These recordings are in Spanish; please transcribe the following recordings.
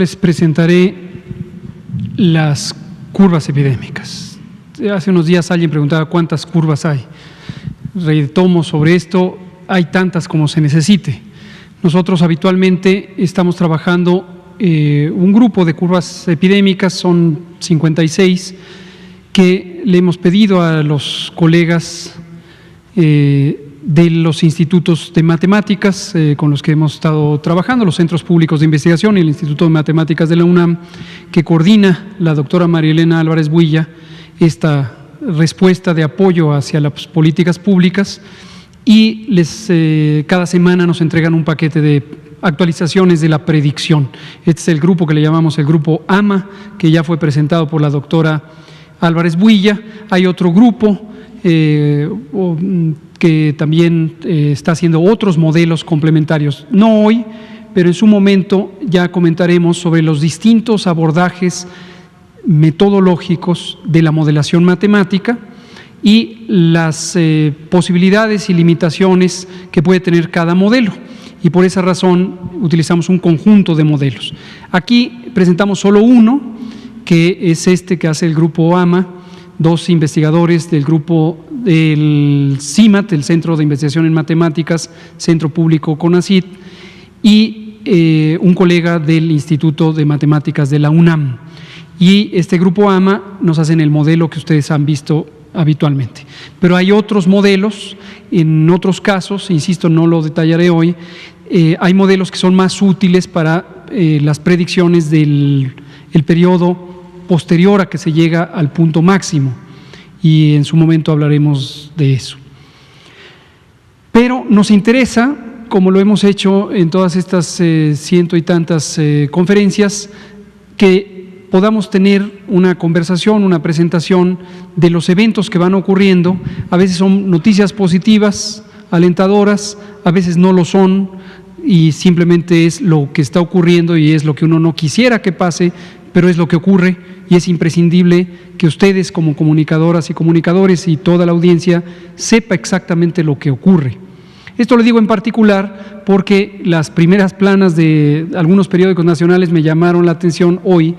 Les presentaré las curvas epidémicas. Hace unos días alguien preguntaba cuántas curvas hay. Retomo sobre esto, hay tantas como se necesite. Nosotros habitualmente estamos trabajando un grupo de curvas epidémicas, son 56, que le hemos pedido a los colegas de los institutos de matemáticas con los que hemos estado trabajando, los centros públicos de investigación y el Instituto de Matemáticas de la UNAM, que coordina la doctora María Elena Álvarez Builla esta respuesta de apoyo hacia las políticas públicas, y cada semana nos entregan un paquete de actualizaciones de la predicción. Este es el grupo que le llamamos el grupo AMA, que ya fue presentado por la doctora Álvarez Builla. Hay otro grupo que también está haciendo otros modelos complementarios. No hoy, pero en su momento ya comentaremos sobre los distintos abordajes metodológicos de la modelación matemática y las posibilidades y limitaciones que puede tener cada modelo. Y por esa razón utilizamos un conjunto de modelos. Aquí presentamos solo uno, que es este que hace el grupo AMA, dos investigadores del grupo del CIMAT, el Centro de Investigación en Matemáticas, Centro Público CONACYT, y un colega del Instituto de Matemáticas de la UNAM. Y este grupo AMA nos hacen el modelo que ustedes han visto habitualmente. Pero hay otros modelos, en otros casos, insisto, no lo detallaré hoy, hay modelos que son más útiles para las predicciones del periodo posterior a que se llega al punto máximo, y en su momento hablaremos de eso. Pero nos interesa, como lo hemos hecho en todas estas ciento y tantas conferencias, que podamos tener una conversación, una presentación de los eventos que van ocurriendo. A veces son noticias positivas, alentadoras, a veces no lo son, y simplemente es lo que está ocurriendo y es lo que uno no quisiera que pase, pero es lo que ocurre, y es imprescindible que ustedes como comunicadoras y comunicadores y toda la audiencia sepa exactamente lo que ocurre. Esto lo digo en particular porque las primeras planas de algunos periódicos nacionales me llamaron la atención hoy.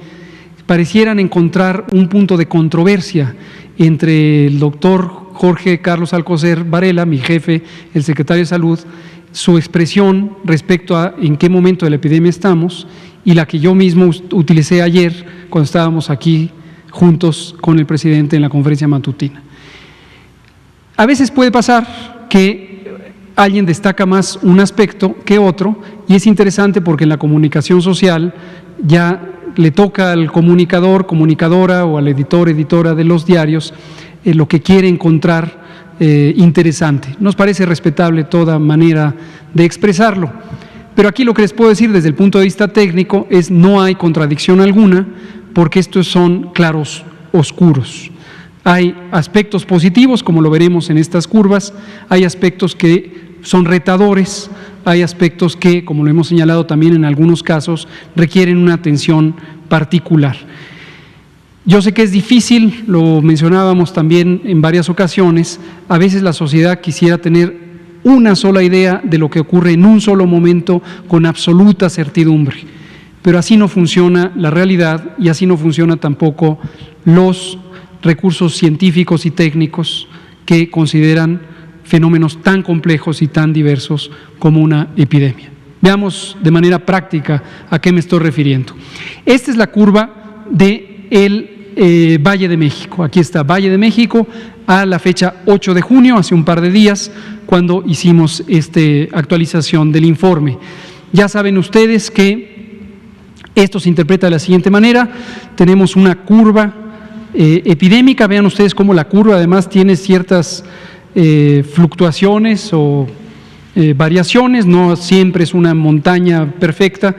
Parecieran encontrar un punto de controversia entre el doctor Jorge Carlos Alcocer Varela, mi jefe, el secretario de Salud, su expresión respecto a en qué momento de la epidemia estamos, y la que yo mismo utilicé ayer cuando estábamos aquí juntos con el presidente en la conferencia matutina. A veces puede pasar que alguien destaca más un aspecto que otro, y es interesante porque en la comunicación social ya le toca al comunicador, comunicadora, o al editor, editora de los diarios lo que quiere encontrar interesante. Nos parece respetable toda manera de expresarlo. Pero aquí lo que les puedo decir desde el punto de vista técnico es: no hay contradicción alguna, porque estos son claros oscuros. Hay aspectos positivos, como lo veremos en estas curvas, hay aspectos que son retadores, hay aspectos que, como lo hemos señalado también en algunos casos, requieren una atención particular. Yo sé que es difícil, lo mencionábamos también en varias ocasiones, a veces la sociedad quisiera tener una sola idea de lo que ocurre en un solo momento con absoluta certidumbre, pero así no funciona la realidad, y así no funciona tampoco los recursos científicos y técnicos que consideran fenómenos tan complejos y tan diversos como una epidemia. Veamos de manera práctica a qué me estoy refiriendo. Esta es la curva del Valle de México. Aquí está Valle de México a la fecha 8 de junio, hace un par de días, cuando hicimos esta actualización del informe. Ya saben ustedes que esto se interpreta de la siguiente manera: tenemos una curva epidémica. Vean ustedes cómo la curva además tiene ciertas fluctuaciones o variaciones, no siempre es una montaña perfecta,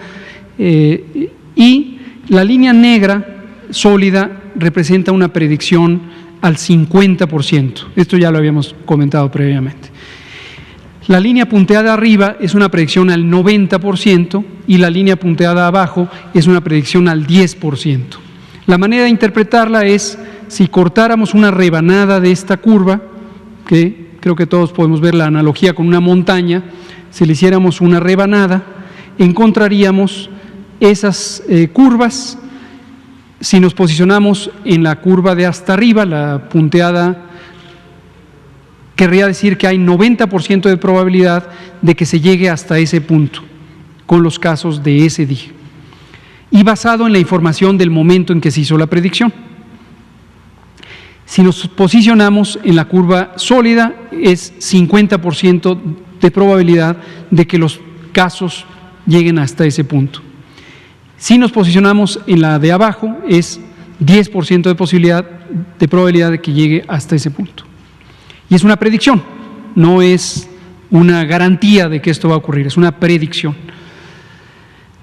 y la línea negra sólida representa una predicción al 50%. Esto ya lo habíamos comentado previamente. La línea punteada arriba es una predicción al 90% y la línea punteada abajo es una predicción al 10%. La manera de interpretarla es: si cortáramos una rebanada de esta curva, que creo que todos podemos ver la analogía con una montaña, si le hiciéramos una rebanada, encontraríamos esas curvas, si nos posicionamos en la curva de hasta arriba, la punteada, querría decir que hay 90% de probabilidad de que se llegue hasta ese punto con los casos de ese día, y basado en la información del momento en que se hizo la predicción. Si nos posicionamos en la curva sólida, es 50% de probabilidad de que los casos lleguen hasta ese punto. Si nos posicionamos en la de abajo, es 10% de probabilidad de que llegue hasta ese punto. Y es una predicción, no es una garantía de que esto va a ocurrir, es una predicción.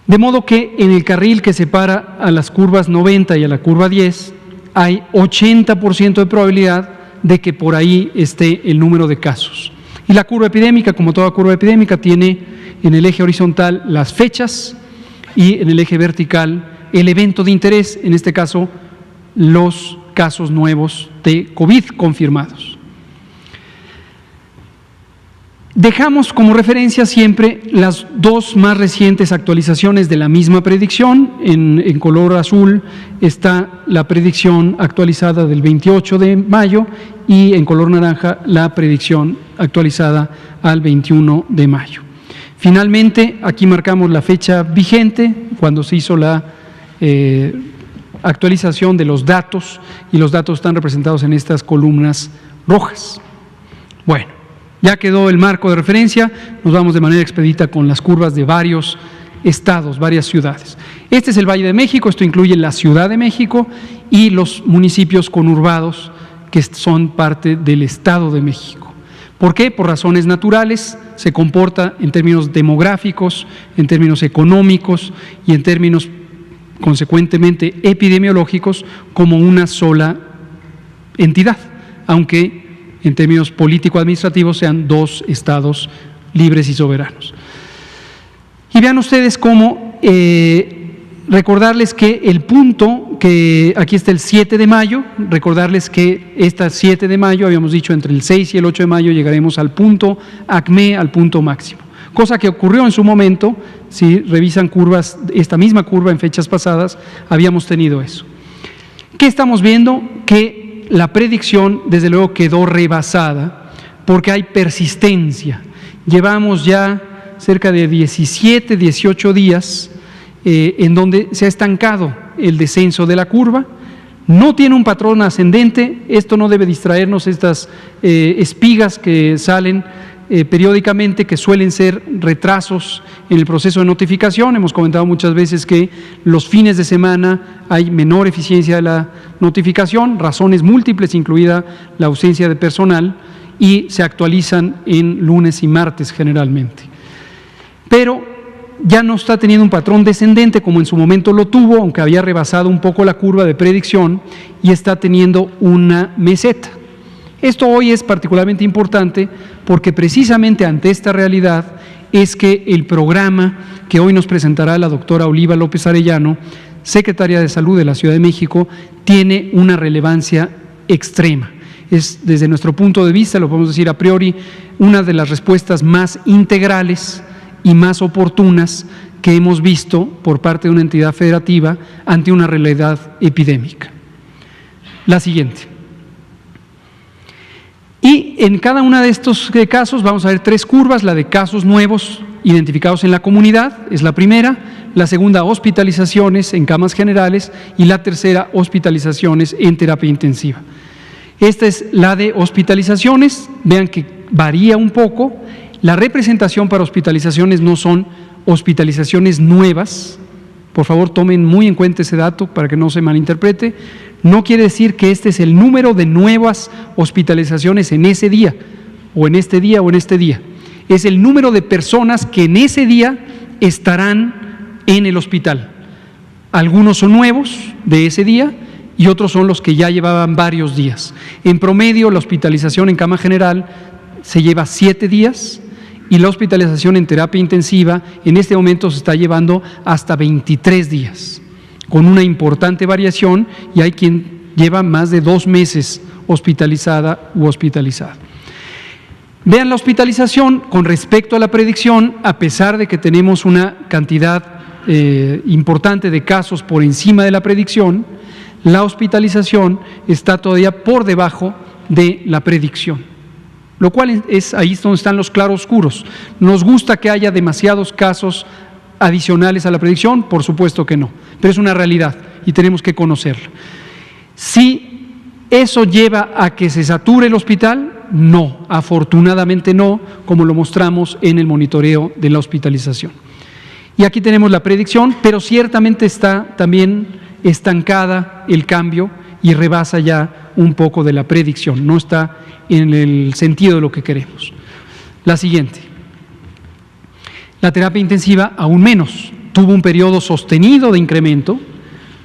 De modo que en el carril que separa a las curvas 90 y a la curva 10, hay 80% de probabilidad de que por ahí esté el número de casos. Y la curva epidémica, como toda curva epidémica, tiene en el eje horizontal las fechas y en el eje vertical el evento de interés, en este caso los casos nuevos de COVID confirmados. Dejamos como referencia siempre las dos más recientes actualizaciones de la misma predicción. En color azul está la predicción actualizada del 28 de mayo y en color naranja la predicción actualizada al 21 de mayo. Finalmente, aquí marcamos la fecha vigente cuando se hizo la actualización de los datos, y los datos están representados en estas columnas rojas. Bueno, ya quedó el marco de referencia, nos vamos de manera expedita con las curvas de varios estados, varias ciudades. Este es el Valle de México, esto incluye la Ciudad de México y los municipios conurbados que son parte del Estado de México. ¿Por qué? Por razones naturales, se comporta en términos demográficos, en términos económicos y en términos consecuentemente epidemiológicos como una sola entidad, aunque en términos político-administrativos sean dos estados libres y soberanos. Y vean ustedes cómo recordarles que el punto, que aquí está el 7 de mayo, recordarles que esta 7 de mayo, habíamos dicho entre el 6 y el 8 de mayo llegaremos al punto acme, al punto máximo. Cosa que ocurrió en su momento, si revisan curvas, esta misma curva en fechas pasadas, habíamos tenido eso. ¿Qué estamos viendo? Que la predicción, desde luego, quedó rebasada porque hay persistencia. Llevamos ya cerca de 17, 18 días en donde se ha estancado el descenso de la curva. No tiene un patrón ascendente, esto no debe distraernos, estas espigas que salen periódicamente, que suelen ser retrasos en el proceso de notificación. Hemos comentado muchas veces que los fines de semana hay menor eficiencia de la notificación, razones múltiples, incluida la ausencia de personal, y se actualizan en lunes y martes generalmente. Pero ya no está teniendo un patrón descendente como en su momento lo tuvo, aunque había rebasado un poco la curva de predicción, y está teniendo una meseta. Esto hoy es particularmente importante porque precisamente ante esta realidad es que el programa que hoy nos presentará la doctora Oliva López Arellano, secretaria de Salud de la Ciudad de México, tiene una relevancia extrema. Es, desde nuestro punto de vista, lo podemos decir a priori, una de las respuestas más integrales y más oportunas que hemos visto por parte de una entidad federativa ante una realidad epidémica. La siguiente. Y en cada uno de estos casos vamos a ver tres curvas: la de casos nuevos identificados en la comunidad, es la primera; la segunda, hospitalizaciones en camas generales; y la tercera, hospitalizaciones en terapia intensiva. Esta es la de hospitalizaciones, vean que varía un poco. La representación para hospitalizaciones no son hospitalizaciones nuevas, por favor tomen muy en cuenta ese dato para que no se malinterprete. No quiere decir que este es el número de nuevas hospitalizaciones en ese día, o en este día, o en este día. Es el número de personas que en ese día estarán en el hospital. Algunos son nuevos de ese día y otros son los que ya llevaban varios días. En promedio, la hospitalización en cama general se lleva 7 días y la hospitalización en terapia intensiva en este momento se está llevando hasta 23 días, con una importante variación, y hay quien lleva más de 2 meses hospitalizada u hospitalizado. Vean la hospitalización con respecto a la predicción, a pesar de que tenemos una cantidad importante de casos por encima de la predicción, la hospitalización está todavía por debajo de la predicción, lo cual es ahí donde están los claroscuros. ¿Nos gusta que haya demasiados casos adicionales a la predicción? Por supuesto que no, pero es una realidad y tenemos que conocerla. Si eso lleva a que se sature el hospital, no, afortunadamente no, como lo mostramos en el monitoreo de la hospitalización. Y aquí tenemos la predicción, pero ciertamente está también estancada el cambio y rebasa ya un poco de la predicción, no está en el sentido de lo que queremos. La siguiente. La terapia intensiva aún menos, tuvo un periodo sostenido de incremento,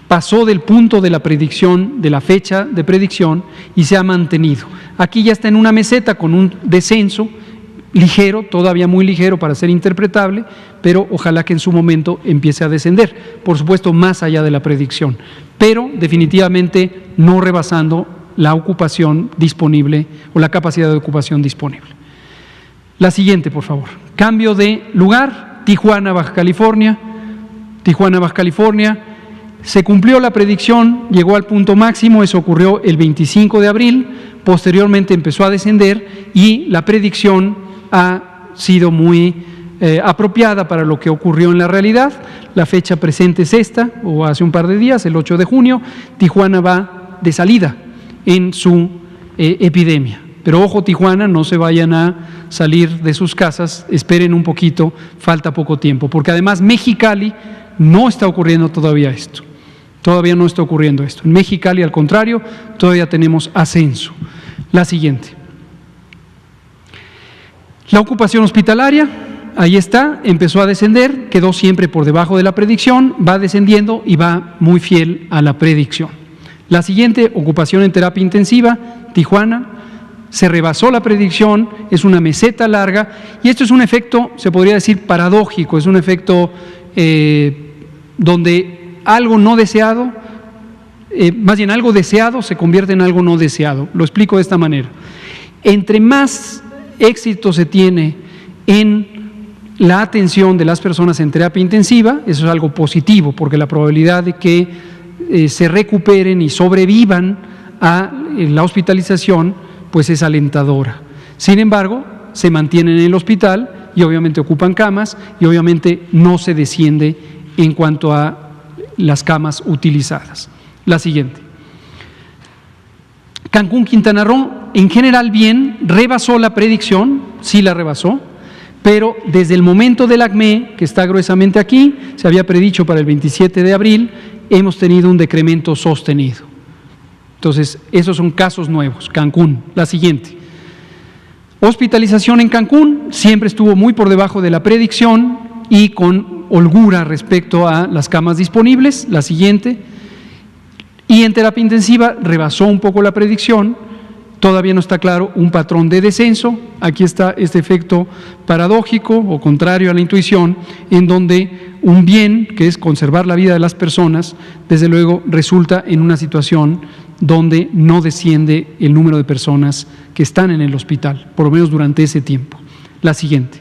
pasó del punto de la predicción, de la fecha de predicción, y se ha mantenido. Aquí ya está en una meseta con un descenso ligero, todavía muy ligero para ser interpretable, pero ojalá que en su momento empiece a descender, por supuesto más allá de la predicción, pero definitivamente no rebasando la ocupación disponible o la capacidad de ocupación disponible. La siguiente, por favor. Cambio de lugar, Tijuana, Baja California. Tijuana, Baja California. Se cumplió la predicción, llegó al punto máximo, eso ocurrió el 25 de abril, posteriormente empezó a descender y la predicción ha sido muy apropiada para lo que ocurrió en la realidad. La fecha presente es esta, o hace un par de días, el 8 de junio, Tijuana va de salida en su epidemia. Pero ojo, Tijuana, no se vayan a salir de sus casas, esperen un poquito, falta poco tiempo, porque además Mexicali no está ocurriendo todavía esto. Todavía no está ocurriendo esto. En Mexicali, al contrario, todavía tenemos ascenso. La siguiente. La ocupación hospitalaria, ahí está, empezó a descender, quedó siempre por debajo de la predicción, va descendiendo y va muy fiel a la predicción. La siguiente, ocupación en terapia intensiva, Tijuana, se rebasó la predicción, es una meseta larga, y esto es un efecto, se podría decir, paradójico, es un efecto donde algo no deseado, más bien algo deseado se convierte en algo no deseado. Lo explico de esta manera. Entre más éxito se tiene en la atención de las personas en terapia intensiva, eso es algo positivo, porque la probabilidad de que se recuperen y sobrevivan a la hospitalización, pues es alentadora. Sin embargo, se mantienen en el hospital y obviamente ocupan camas y obviamente no se desciende en cuanto a las camas utilizadas. La siguiente. Cancún, Quintana Roo, en general bien, rebasó la predicción, sí la rebasó, pero desde el momento del ACME, que está gruesamente aquí, se había predicho para el 27 de abril, hemos tenido un decremento sostenido. Entonces, esos son casos nuevos. Cancún. La siguiente. Hospitalización en Cancún, siempre estuvo muy por debajo de la predicción y con holgura respecto a las camas disponibles. La siguiente. Y en terapia intensiva rebasó un poco la predicción, todavía no está claro un patrón de descenso. Aquí está este efecto paradójico o contrario a la intuición, en donde un bien, que es conservar la vida de las personas, desde luego resulta en una situación donde no desciende el número de personas que están en el hospital, por lo menos durante ese tiempo. La siguiente.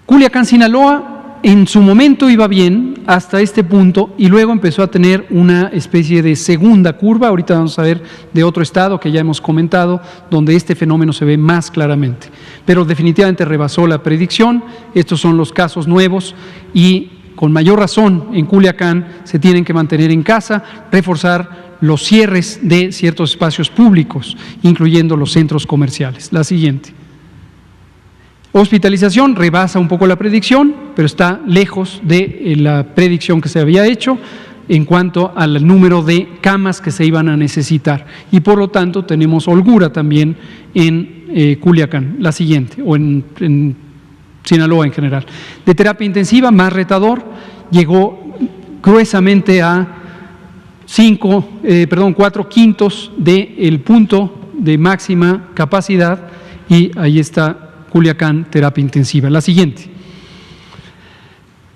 Culiacán, Sinaloa, en su momento iba bien hasta este punto y luego empezó a tener una especie de segunda curva. Ahorita vamos a ver de otro estado que ya hemos comentado, donde este fenómeno se ve más claramente. Pero definitivamente rebasó la predicción. Estos son los casos nuevos y con mayor razón en Culiacán se tienen que mantener en casa, reforzar los cierres de ciertos espacios públicos, incluyendo los centros comerciales. La siguiente. Hospitalización rebasa un poco la predicción, pero está lejos de la predicción que se había hecho en cuanto al número de camas que se iban a necesitar. Y por lo tanto tenemos holgura también en Culiacán, la siguiente, o en Sinaloa en general. De terapia intensiva, más retador, llegó gruesamente a 4/5 del punto de máxima capacidad y ahí está Culiacán, terapia intensiva. La siguiente.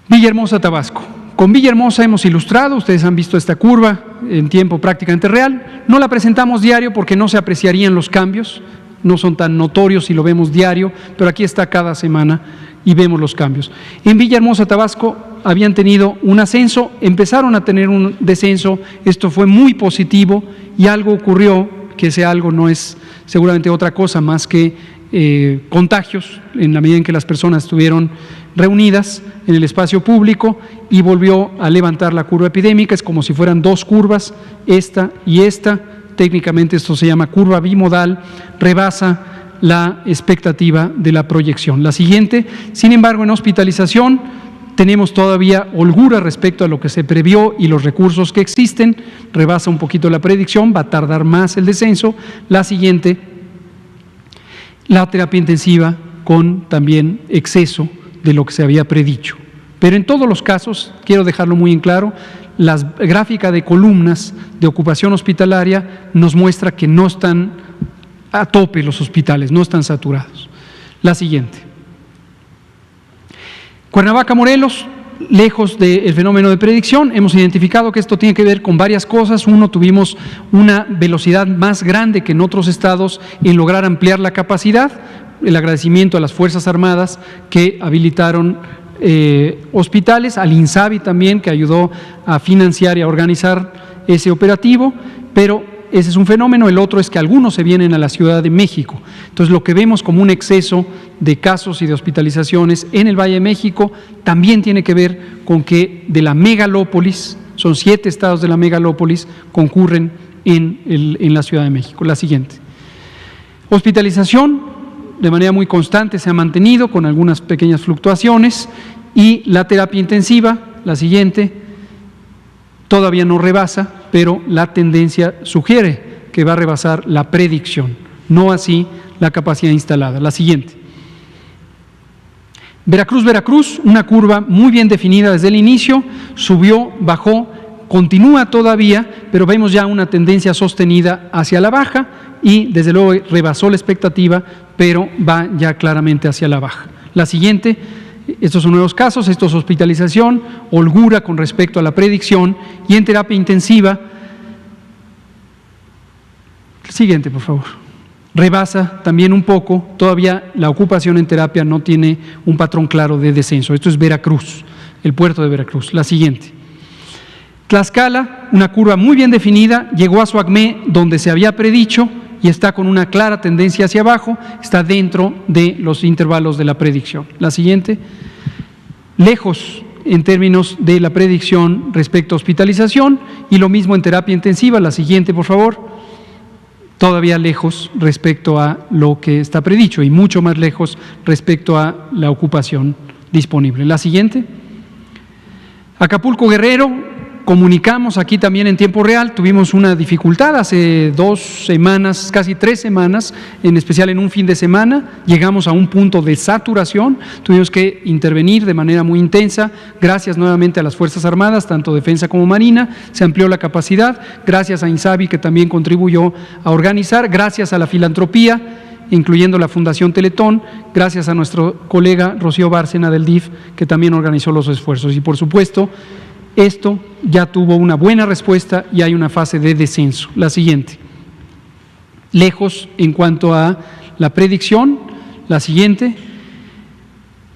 Villahermosa, Tabasco. Con Villahermosa hemos ilustrado, ustedes han visto esta curva en tiempo prácticamente real. No la presentamos diario porque no se apreciarían los cambios, no son tan notorios si lo vemos diario, pero aquí está cada semana y vemos los cambios. En Villahermosa, Tabasco, habían tenido un ascenso, empezaron a tener un descenso, esto fue muy positivo y algo ocurrió, que ese algo no es seguramente otra cosa más que contagios, en la medida en que las personas estuvieron reunidas en el espacio público, y volvió a levantar la curva epidémica. Es como si fueran dos curvas, esta y esta. Técnicamente esto se llama curva bimodal, rebasa la expectativa de la proyección. La siguiente, sin embargo, en hospitalización tenemos todavía holgura respecto a lo que se previó y los recursos que existen, rebasa un poquito la predicción, va a tardar más el descenso. La siguiente, la terapia intensiva con también exceso de lo que se había predicho. Pero en todos los casos, quiero dejarlo muy en claro, la gráfica de columnas de ocupación hospitalaria nos muestra que no están a tope los hospitales, no están saturados. La siguiente. Cuernavaca, Morelos, lejos del fenómeno de predicción, hemos identificado que esto tiene que ver con varias cosas. Uno, tuvimos una velocidad más grande que en otros estados en lograr ampliar la capacidad. El agradecimiento a las Fuerzas Armadas que habilitaron hospitales, al INSABI también, que ayudó a financiar y a organizar ese operativo, pero ese es un fenómeno. El otro es que algunos se vienen a la Ciudad de México. Entonces, lo que vemos como un exceso de casos y de hospitalizaciones en el Valle de México también tiene que ver con que de la megalópolis, son 7 estados de la megalópolis, concurren en la Ciudad de México. La siguiente. Hospitalización, de manera muy constante, se ha mantenido con algunas pequeñas fluctuaciones, y la terapia intensiva, la siguiente, todavía no rebasa, pero la tendencia sugiere que va a rebasar la predicción, no así la capacidad instalada. La siguiente. Veracruz, una curva muy bien definida desde el inicio, subió, bajó, continúa todavía, pero vemos ya una tendencia sostenida hacia la baja y desde luego rebasó la expectativa, pero va ya claramente hacia la baja. La siguiente, estos son nuevos casos, esto es hospitalización, holgura con respecto a la predicción, y en terapia intensiva, siguiente por favor, rebasa también un poco, todavía la ocupación en terapia no tiene un patrón claro de descenso. Esto es Veracruz, el puerto de Veracruz. La siguiente. Tlaxcala, una curva muy bien definida, llegó a su acmé donde se había predicho y está con una clara tendencia hacia abajo, está dentro de los intervalos de la predicción. La siguiente, lejos en términos de la predicción respecto a hospitalización, y lo mismo en terapia intensiva. La siguiente, por favor, todavía lejos respecto a lo que está predicho y mucho más lejos respecto a la ocupación disponible. La siguiente, Acapulco, Guerrero. Comunicamos aquí también en tiempo real, tuvimos una dificultad hace 2 semanas, casi 3 semanas, en especial en un fin de semana, llegamos a un punto de saturación, tuvimos que intervenir de manera muy intensa, gracias nuevamente a las Fuerzas Armadas, tanto Defensa como Marina, se amplió la capacidad, gracias a INSABI que también contribuyó a organizar, gracias a la filantropía, incluyendo la Fundación Teletón, gracias a nuestro colega Rocío Bárcena del DIF, que también organizó los esfuerzos, y por supuesto, esto ya tuvo una buena respuesta y hay una fase de descenso. La siguiente. Lejos en cuanto a la predicción. La siguiente.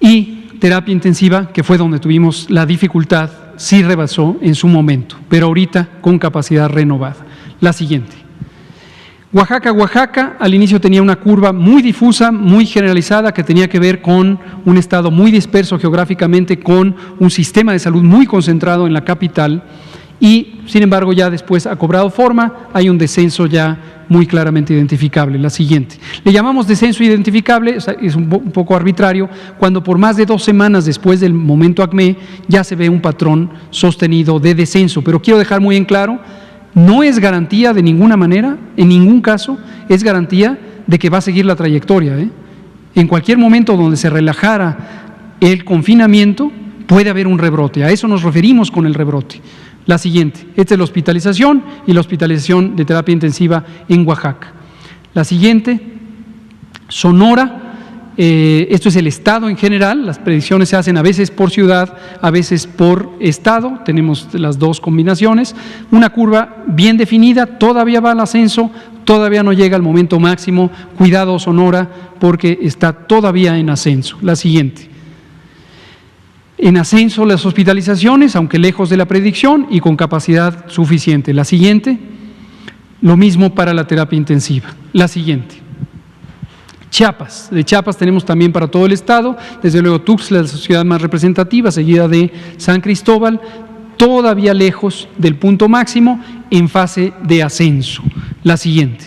Y terapia intensiva, que fue donde tuvimos la dificultad, sí rebasó en su momento, pero ahorita con capacidad renovada. La siguiente. Oaxaca, al inicio tenía una curva muy difusa, muy generalizada, que tenía que ver con un estado muy disperso geográficamente, con un sistema de salud muy concentrado en la capital, y sin embargo ya después ha cobrado forma, hay un descenso ya muy claramente identificable. La siguiente. Le llamamos descenso identificable, es un poco arbitrario, cuando por más de 2 semanas después del momento acmé ya se ve un patrón sostenido de descenso, pero quiero dejar muy en claro, no es garantía de ninguna manera, en ningún caso es garantía de que va a seguir la trayectoria. En cualquier momento donde se relajara el confinamiento puede haber un rebrote, a eso nos referimos con el rebrote. La siguiente, esta es la hospitalización y la hospitalización de terapia intensiva en Oaxaca. La siguiente, Sonora. Esto es el estado en general, las predicciones se hacen a veces por ciudad, a veces por estado, tenemos las dos combinaciones, una curva bien definida, todavía va al ascenso, todavía no llega al momento máximo, cuidado Sonora porque está todavía en ascenso. La siguiente, En ascenso las hospitalizaciones, aunque lejos de la predicción y con capacidad suficiente. La siguiente, lo mismo para la terapia intensiva. La siguiente. Chiapas. De Chiapas tenemos también para todo el estado, desde luego Tuxtla, la ciudad más representativa, seguida de San Cristóbal, todavía lejos del punto máximo, en fase de ascenso. La siguiente.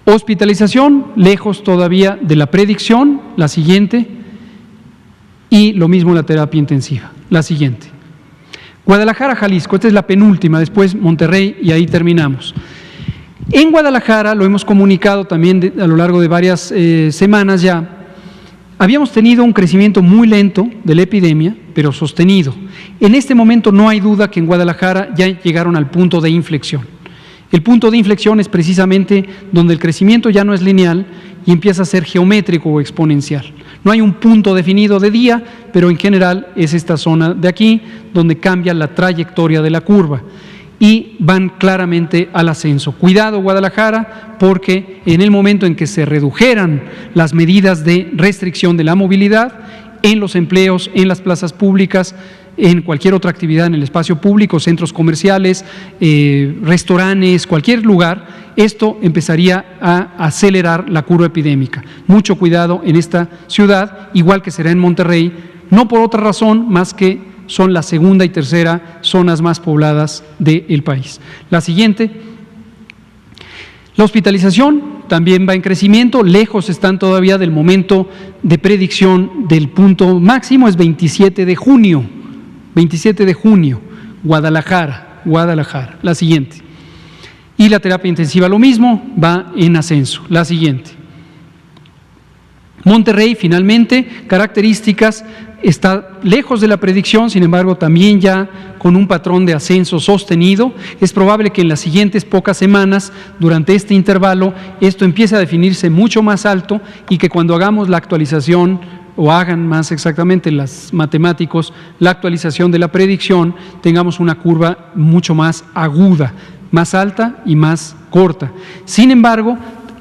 Hospitalización, lejos todavía de la predicción. La siguiente. Y lo mismo la terapia intensiva. La siguiente. Guadalajara, Jalisco, esta es la penúltima, después Monterrey y ahí terminamos. En Guadalajara, lo hemos comunicado también a lo largo de varias semanas ya, habíamos tenido un crecimiento muy lento de la epidemia, pero sostenido. En este momento no hay duda que en Guadalajara ya llegaron al punto de inflexión. El punto de inflexión es precisamente donde el crecimiento ya no es lineal y empieza a ser geométrico o exponencial. No hay un punto definido de día, pero en general es esta zona de aquí donde cambia la trayectoria de la curva y van claramente al ascenso. Cuidado Guadalajara, porque en el momento en que se redujeran las medidas de restricción de la movilidad en los empleos, en las plazas públicas, en cualquier otra actividad en el espacio público, centros comerciales, restaurantes, cualquier lugar, esto empezaría a acelerar la curva epidémica. Mucho cuidado en esta ciudad, igual que será en Monterrey, no por otra razón más que son la segunda y tercera zonas más pobladas del país. La siguiente, la hospitalización también va en crecimiento, lejos están todavía del momento de predicción del punto máximo, es 27 de junio, Guadalajara. La siguiente. Y la terapia intensiva lo mismo, va en ascenso. La siguiente. Monterrey, finalmente, características, está lejos de la predicción, sin embargo, también ya con un patrón de ascenso sostenido. Es probable que en las siguientes pocas semanas, durante este intervalo, esto empiece a definirse mucho más alto y que cuando hagamos la actualización, o hagan más exactamente los matemáticos, la actualización de la predicción, tengamos una curva mucho más aguda, más alta y más corta. Sin embargo,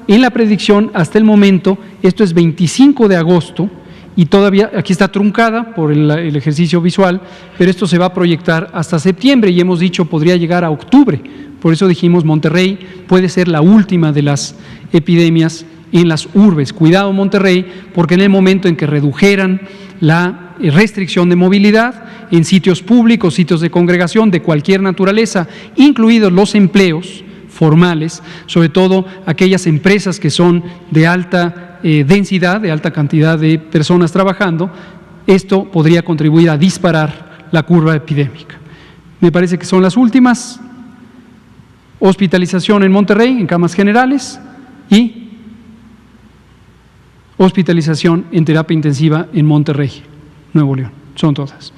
en la predicción, hasta el momento, esto es 25 de agosto, y todavía, aquí está truncada por el ejercicio visual, pero esto se va a proyectar hasta septiembre, y hemos dicho podría llegar a octubre. Por eso dijimos Monterrey puede ser la última de las epidemias en las urbes. Cuidado Monterrey, porque en el momento en que redujeran la restricción de movilidad en sitios públicos, sitios de congregación de cualquier naturaleza, incluidos los empleos formales, sobre todo aquellas empresas que son de alta densidad, de alta cantidad de personas trabajando, esto podría contribuir a disparar la curva epidémica. Me parece que son las últimas. Hospitalización en Monterrey, en camas generales, y hospitalización en terapia intensiva en Monterrey, Nuevo León. Son todas.